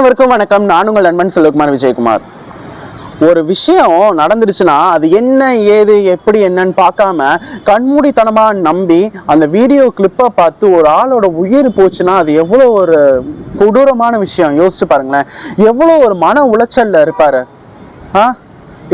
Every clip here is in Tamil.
அனைவருக்கும் வணக்கம். நான் உங்கள் நண்பன் செல்வகுமார் விஜயகுமார். ஒரு விஷயம் நடந்துருச்சுன்னா அது என்ன ஏது எப்படி என்னன்னு பார்க்காம கண்மூடித்தனமா நம்பி அந்த வீடியோ கிளிப்பை பார்த்து ஒரு ஆளோட உயிர் போச்சுன்னா அது எவ்வளோ ஒரு கொடூரமான விஷயம். யோசிச்சு பாருங்களேன், எவ்வளோ ஒரு மன உளைச்சல்ல இருப்பாரு.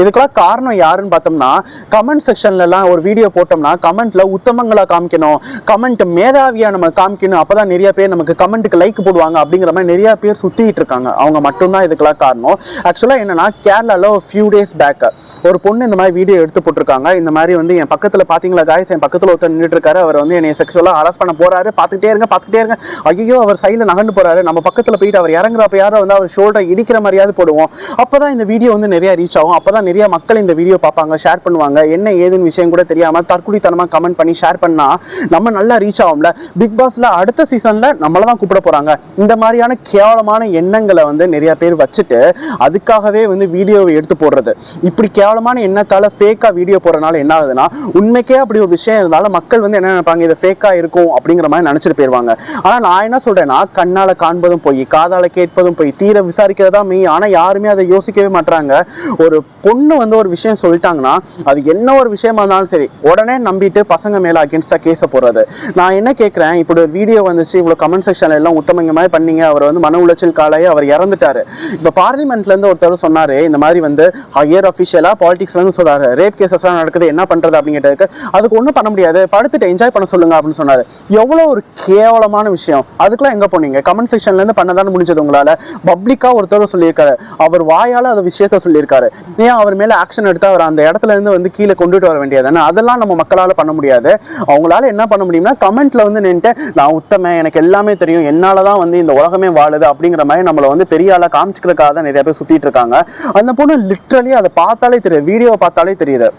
இதுக்கெல்லாம் காரணம் யாருன்னு பார்த்தோம்னா, கமெண்ட் செக்ஷன்லாம் ஒரு வீடியோ போட்டோம்னா கமெண்ட்ல உத்தமங்களா காமிக்கணும், கமெண்ட் மேதாவியா நம்ம காமிக்கணும், அப்பதான் நிறைய பேர் நமக்கு கமெண்ட்டுக்கு லைக் போடுவாங்க அப்படிங்கிற மாதிரி நிறைய பேர் சுத்திட்டு இருக்காங்க. அவங்க மட்டும்தான் இதுக்கெல்லாம் காரணம். ஆக்சுவலா என்னன்னா, கேரளால ஒரு ஃபியூ டேஸ் பேக் ஒரு பொண்ணு இந்த மாதிரி வீடியோ எடுத்து போட்டிருக்காங்க. இந்த மாதிரி வந்து என் பக்கத்துல பாத்தீங்களா காய்ஸ், என் பக்கத்துல ஒருத்தர் நின்றுட்டு இருக்காரு, அவர் வந்து என்னை செக்ஷுவலா ஹராஸ் பண்ண போறாரு, பார்த்துட்டே இருங்க. ஐயோ, அவர் சைட்ல நகண்டு போறாரு, நம்ம பக்கத்துல போயிட்டு அவர் இறங்குறப்ப யாரோ வந்து அவர் ஷோல்டர் இடிக்கிற மாதிரியாவது போடுவோம். அப்பதான் இந்த வீடியோ வந்து நிறைய ரீச் ஆகும். அப்பதான் நிறைய மக்கள் இந்த வீடியோ பார்ப்பாங்க, ஷேர் பண்ணுவாங்க. என்ன ஏதுன்னு விஷயம் கூட தெரியாம தற்குறித்தனமா கமெண்ட் பண்ணி ஷேர் பண்ணா நம்ம நல்லா ரீச் ஆகும்ல. பிக் பாஸ்ல அடுத்த சீசன்ல நம்மளதான் கூப்பிட போறாங்க. இந்த மாதிரியான கேவலமான எண்ணங்களை வந்து நிறைய பேர் வச்சுட்டு அதுக்காகவே வந்து வீடியோவை எடுத்து போடுறது. இப்படி கேவலமான எண்ணத்தால ஃபேக்கா வீடியோ போடுறதுனால என்ன ஆகுதுன்னா, உண்மைக்கே அப்படி ஒரு விஷயம் இருந்தாலும் மக்கள் வந்து என்ன நினைப்பாங்க, இது ஃபேக்கா இருக்கும் அப்படிங்கிற மாதிரி நினைச்சிட்டு போயிருவாங்க. ஆனா நான் என்ன சொல்றேன்னா, கண்ணால காண்பதும் போய் காதால கேட்பதும் போய் தீர விசாரிக்கிறதா மெய். ஆனா யாருமே அதை யோசிக்கவே மாட்டாங்க. ஒரு பொண்ணு வந்து ஒரு விஷயம் சொல்லிட்டாங்கன்னா அது என்ன ஒரு விஷயமா இருந்தாலும் சரி உடனே நம்பிட்டு பசங்க மேல அகேன்ஸ்டா கேஸ போடுறது. நான் என்ன கேட்கிறேன், இப்படி ஒரு வீடியோ வந்துச்சு, இவ்வளவு கமெண்ட் செக்ஷன்ல எல்லாம் உத்தமங்க மாதிரி பண்ணீங்க, அவர் வந்து மன உளைச்சல் காலையே அவர் இறந்துட்டாரு. இப்ப பார்லிமெண்ட்ல இருந்து ஒருத்தர் சொன்னாரு, இந்த மாதிரி வந்து ஹையர் அபிஷியலா பாலிடிக்ஸ்ல இருந்து சொல்றாரு, ரேப் கேசஸ் எல்லாம் நடக்குது, என்ன பண்றது அப்படிங்கிட்டு. அதுக்கு ஒன்றும் பண்ண முடியாது, படுத்துட்டு என்ஜாய் பண்ண சொல்லுங்க அப்படின்னு சொன்னாரு. எவ்வளவு ஒரு கேவலமான விஷயம். அதுக்கெல்லாம் எங்க போனீங்க? கமெண்ட் செக்ஷன்ல இருந்து பண்ணதானே முடிஞ்சது உங்களால. பப்ளிக்கா ஒருத்தர் சொல்லியிருக்காரு, அவர் வாயால அந்த விஷயத்த சொல்லியிருக்காரு. ஏன் அவர் மேல ஆக்ஷன் எடுத்து அவர் அந்த இடத்துல இருந்து வந்து கீழே கொண்டுட்டு வர வேண்டியது? அதெல்லாம் நம்ம மக்களால பண்ண முடியாது. அவங்களால என்ன பண்ண முடியும்னா, கமெண்ட்ல வந்து நின்று நான் உத்தம, எனக்கு எல்லாமே தெரியும், என்னாலதான் வந்து இந்த உலகமே வாழுது அப்படிங்கிற மாதிரி நம்மளை வந்து பெரிய ஆளா காமிச்சுக்கிறதுக்காக தான் நிறைய பேர் சுத்திட்டு இருக்காங்க. அந்த பொண்ணு லிட்டரலி அதை பார்த்தாலே தெரியுது, வீடியோவை பார்த்தாலே தெரியுது.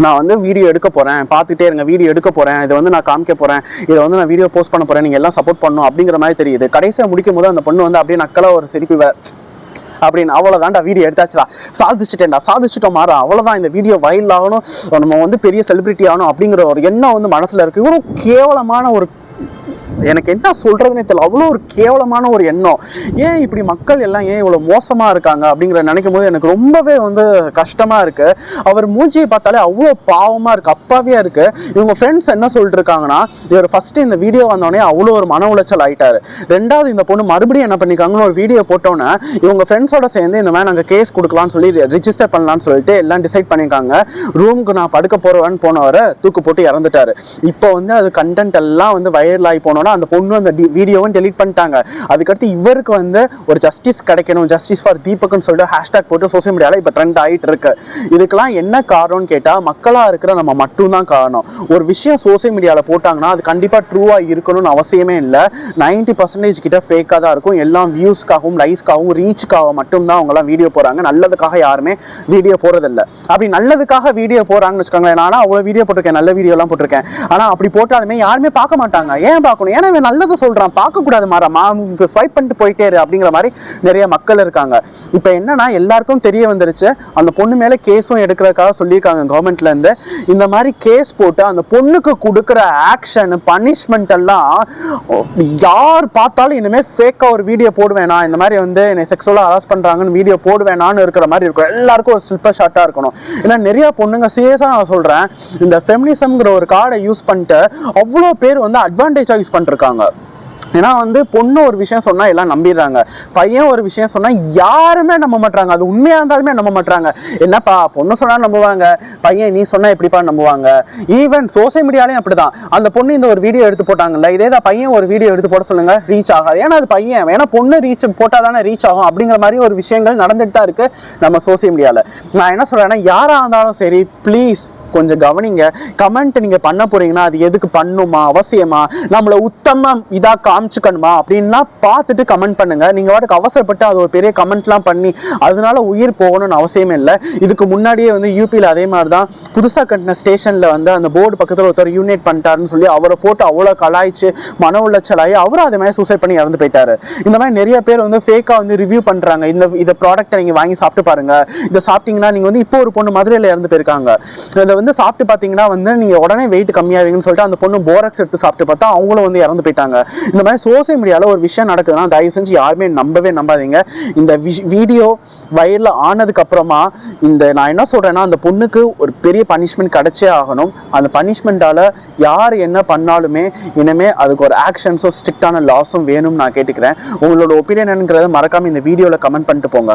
நான் வந்து வீடியோ எடுக்க போறேன், பார்த்துட்டே இருங்க, வீடியோ எடுக்க போறேன், இதை வந்து நான் காமிக்க போறேன், இதை வந்து நான் வீடியோ போஸ்ட் பண்ண போறேன், நீங்க எல்லாம் சப்போர்ட் பண்ணணும் அப்படிங்கிற மாதிரி தெரியுது. கடைசியா முடிக்கும் போது அந்த பொண்ணு வந்து அப்படியே நக்கலா ஒரு சிரிப்பு அப்படின்னு, அவ்வளவுதான்டா வீடியோ எடுத்தாச்சுடா, சாதிச்சுட்டோம் மாறா, அவ்வளவுதான், இந்த வீடியோ வைரல் ஆகணும், நம்ம வந்து பெரிய செலிபிரிட்டி ஆகணும் அப்படிங்கிற ஒரு எண்ணம் வந்து மனசுல இருக்கு. இவ்வளவு கேவலமான ஒரு, எனக்கு என்ன சொல்றதுன்னே தெரியல, அவ்வளோ ஒரு கேவலமான ஒரு எண்ணம். ஏன் இப்படி மக்கள் எல்லாம் ஏன் இவ்வளவு மோசமா இருக்காங்க அப்படிங்கிற நினைக்கும் போது எனக்கு ரொம்பவே வந்து கஷ்டமா இருக்கு. அவர் மூஞ்சியை பார்த்தாலே அவ்வளோ பாவமா இருக்கு, அப்பாவியா இருக்கு. இவங்க ஃப்ரெண்ட்ஸ் என்ன சொல்லிட்டு இருக்காங்கன்னா, இவர் ஃபர்ஸ்ட் இந்த வீடியோ வந்தோடனே அவ்வளோ ஒரு மன உளைச்சல் ஆயிட்டாரு. ரெண்டாவது இந்த பொண்ணு மறுபடியும் என்ன பண்ணிருக்காங்கன்னு ஒரு வீடியோ போட்டோன்னே இவங்க ஃப்ரெண்ட்ஸோட சேர்ந்து இந்த மாதிரி நாங்கள் கேஸ் கொடுக்கலாம்னு சொல்லி ரிஜிஸ்டர் பண்ணலாம்னு சொல்லிட்டு எல்லாம் டிசைட் பண்ணியிருக்காங்க. ரூமுக்கு நான் படுக்க போறேன்னு போனவரை தூக்கு போட்டு இறந்துட்டாரு. இப்போ வந்து அது கண்டென்ட் எல்லாம் வந்து வைரல் ஆகி போனோன்னா அந்த பொண்ணு அந்த வீடியோவும் டெலீட் பண்ணிட்டாங்க. அதுக்கடுத்து இவருக்கு வந்து ஒரு ஜஸ்டிஸ் கிடைக்கணும், ஜஸ்டிஸ் ஃபார் தீபக்னு சொல்லிட்டு ஹேஷ்டாக் போட்டு சோசியல் மீடியால இப்போ ட்ரெண்ட் ஆகிட்டு இருக்கு. இதுக்கெல்லாம் என்ன காரணம்னு கேட்டா, மக்களா இருக்கிற நம்ம மட்டும்தான் காரணம். ஒரு விஷயம் சோசியல் மீடியால போட்டாங்கன்னா அது கண்டிப்பா ட்ரூவா இருக்கணும்னு அவசியமே இல்லை. 90% கிட்ட ஃபேக்காக தான் இருக்கும். எல்லாம் வியூஸ்க்காகவும் லைக்ஸ்க்காகவும் ரீச்சுக்காக மட்டும்தான் அவங்க எல்லாம் வீடியோ போறாங்க. நல்லதுக்காக யாருமே வீடியோ போறதில்லை. அப்படி நல்லதுக்காக வீடியோ போறாங்கன்னு வச்சுக்கோங்களேன். நானும் அவ்வளவு வீடியோ போட்டிருக்கேன், நல்ல வீடியோ எல்லாம் போட்டிருக்கேன். ஆனா அப்படி போட்டாலுமே யாருமே பார்க்க மாட்டாங்க. ஏன் பார்க்கணும்? ஏன்னா இவன் நல்லதை சொல்றான், பார்க்க கூடாது, மாறாமா ஸ்வைப் பண்ணிட்டு போயிட்டே இரு அப்படிங்கிற மாதிரி நிறைய மக்கள் இருக்காங்க. இப்ப என்னன்னா, எல்லாருக்கும் தெரிய வந்துருச்சு, அந்த பொண்ணு மேல கேஸும் எடுக்கிறதுக்காக சொல்லியிருக்காங்க கவர்மெண்ட்ல இருந்து. இந்த மாதிரி கேஸ் போட்டு அந்த பொண்ணுக்கு கொடுக்குற ஆக்ஷன் பனிஷ்மெண்ட் எல்லாம் யார் பார்த்தாலும் இனிமே ஃபேக்கா ஒரு வீடியோ போடுவேனா, இந்த மாதிரி வந்து என்னை செக்ஸுவலா ஹராஸ் பண்றாங்கன்னு வீடியோ போடுவேனான்னு இருக்கிற மாதிரி இருக்கும். எல்லாருக்கும் ஒரு ஸ்லிப்பர் ஷாட்டா இருக்கணும். ஏன்னா நிறைய பொண்ணுங்க, சீரியஸா நான் சொல்றேன், இந்த ஃபெமினிசம்ங்கிற ஒரு கார்டை யூஸ் பண்ணிட்டு அவ்வளோ பேர் வந்து அட்வான்டேஜா யூஸ் பண்ணிருக்காங்க. ஏன்னா வந்து பொண்ணு ஒரு விஷயம் சொன்னா எல்லாம் நம்பிடுறாங்க, பையன் ஒரு விஷயம் சொன்னா யாருமே நம்ப மாட்டாங்க. அது உண்மையா இருந்தாலுமே நம்ப மாட்டாங்க. என்னப்பா பொண்ணு சொன்னா நம்புவாங்க, பையன் நீ சொன்னா எப்படிப்பா நம்புவாங்க? ஈவன் சோசியல் மீடியாலையும் அப்படிதான். அந்த பொண்ணு இந்த ஒரு வீடியோ எடுத்து போட்டாங்கல்ல, இதேதான் பையன் ஒரு வீடியோ எடுத்து போட சொல்லுங்க, ரீச் ஆகாது. ஏன்னா அது பையன், ஏன்னா பொண்ணு ரீச் போட்டாதானே ரீச் ஆகும் அப்படிங்கிற மாதிரி ஒரு விஷயங்கள் நடந்துட்டு தான் இருக்கு நம்ம சோசியல் மீடியால. நான் என்ன சொல்றேன்னா, யாரா இருந்தாலும் சரி ப்ளீஸ் கொஞ்சம் கவனிங்க. கமெண்ட் நீங்க பண்ண போறீங்கன்னா அது எதுக்கு பண்ணுமா, அவசியமா, நம்மள உத்தமம் இதா காமிச்சுக்கணுமா அப்படின்லாம் பார்த்துட்டு கமெண்ட் பண்ணுங்க. நீங்க வாட்டுக்கு அவசரப்பட்டு அது ஒரு பெரிய கமெண்ட்லாம் பண்ணி அதனால உயிர் போகணும்னு அவசியமே இல்லை. இதுக்கு முன்னாடியே வந்து யூபியில் அதே மாதிரி தான் புதுசாக கட்டின ஸ்டேஷன்ல வந்து அந்த போர்டு பக்கத்தில் ஒருத்தர் யூனிட் பண்ணிட்டாருன்னு சொல்லி அவரை போட்டு அவ்வளோ கலாய்ச்சி மன உளைச்சலாகி அவரும் அதே மாதிரி சூசைட் பண்ணி இறந்து போயிட்டாரு. இந்த மாதிரி நிறைய பேர் வந்து ஃபேக்காக வந்து ரிவ்யூ பண்றாங்க. இந்த ப்ராடக்ட்டை நீங்க வாங்கி சாப்பிட்டு பாருங்க, இதை சாப்பிட்டீங்கன்னா நீங்க வந்து இப்போ ஒரு பொண்ணு மதுரையில் இறந்து போயிருக்காங்க. வந்து சாப்பிட்டு பார்த்தீங்கன்னா வந்து நீங்கள் உடனே வெயிட் கம்மியாவீங்கன்னு சொல்லிட்டு அந்த பொண்ணு போரக்ஸ் எடுத்து சாப்பிட்டு பார்த்தா அவங்களும் வந்து இறந்து போயிட்டாங்க. இந்த மாதிரி சோசியல் மீடியாவில் ஒரு விஷயம் நடக்குதுன்னா தயவு செஞ்சு யாருமே நம்பாதீங்க. இந்த வீடியோ வைரல் ஆனதுக்கு அப்புறமா நான் என்ன சொல்றேன்னா, அந்த பொண்ணுக்கு ஒரு பெரிய பனிஷ்மெண்ட் கிடைச்சே ஆகணும். அந்த பனிஷ்மெண்டால யார் என்ன பண்ணாலுமே இனிமே அதுக்கு ஒரு ஆக்ஷன்ஸும் ஸ்ட்ரிக்டான லாஸும் வேணும்னு நான் கேட்டுக்கிறேன். உங்களோட ஒப்பீனியன் என்னங்கிறத மறக்காம இந்த வீடியோவில் கமெண்ட் பண்ணிட்டு போங்க.